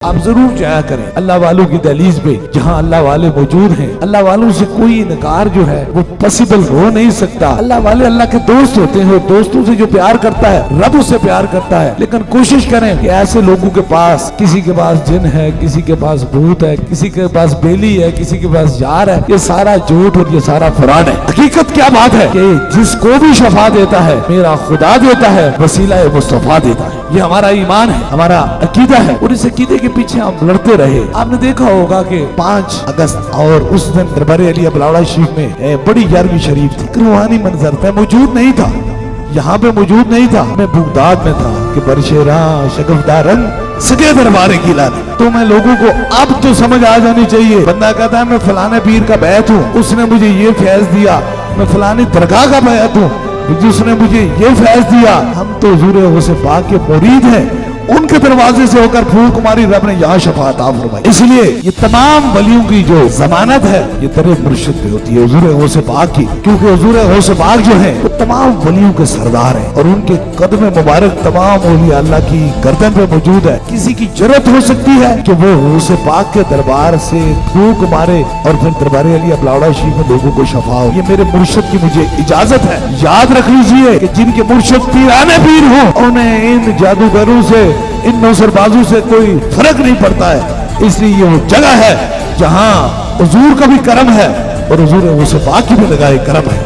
آپ ضرور جایا کریں اللہ والوں کی دہلیز پہ جہاں اللہ والے موجود ہیں۔ اللہ والوں سے کوئی انکار جو ہے وہ پاسبل ہو نہیں سکتا۔ اللہ والے اللہ کے دوست ہوتے ہیں، دوستوں سے جو پیار کرتا ہے رب اس سے پیار کرتا ہے۔ لیکن کوشش کریں کہ ایسے لوگوں کے پاس، کسی کے پاس جن ہے، کسی کے پاس بھوت ہے، کسی کے پاس بیلی ہے، کسی کے پاس یار ہے، یہ سارا جھوٹ اور یہ سارا فراڈ ہے۔ حقیقت کیا بات ہے کہ جس کو بھی شفا دیتا ہے میرا خدا دیتا ہے، وسیلہ مصطفیٰ دیتا ہے۔ یہ ہمارا ایمان ہے، ہمارا عقیدہ ہے، اور اس عقیدے کے پیچھے ہم لڑتے رہے۔ آپ نے دیکھا ہوگا کہ 5 اگست اور اس دن دربار علیہ بلاوڑا شریف میں بڑی 11ویں شریف تھی، روحانی منظر میں موجود نہیں تھا، یہاں پہ موجود نہیں تھا، میں بغداد میں تھا کہ برشیراں شگفدارن سگے دربارے کی لانی۔ تو میں لوگوں کو اب تو سمجھ آ جانی چاہیے، بندہ کہتا ہے میں فلانے پیر کا بیعت ہوں، اس نے مجھے یہ فیض دیا، میں فلانی درگاہ کا بیعت ہوں جس نے مجھے یہ فیض دیا۔ ہم تو حضور غوث پاک کے مرید ہیں، ان کے دروازے سے ہو کر پھول کماری رب نے یہاں شفاعت عطا فرمائی۔ اس لیے یہ تمام ولیوں کی جو ضمانت ہے یہ در مرشد پہ ہوتی ہے حضور غوث پاک کی، کیونکہ حضور غوث پاک جو ہیں وہ تمام ولیوں کے سردار ہیں اور ان کے قدم مبارک تمام اولیاء اللہ کی گردن پہ موجود ہے۔ کسی کی جرت ہو سکتی ہے کہ وہ غوث پاک کے دربار سے پھول مارے اور پھر دربار علیہ بلاوڑا شریف میں لوگوں کو شفا ہو، یہ میرے مرشد کی مجھے اجازت ہے۔ یاد رکھ لیجئے کہ جن کے مرشد پیرانے پیر ہوں انہیں ان جادوگروں سے، ان نوسر بازوں سے کوئی فرق نہیں پڑتا ہے۔ اس لیے یہ وہ جگہ ہے جہاں حضور کا بھی کرم ہے اور حضور غوث پاک کی بھی نگاہ کرم ہے۔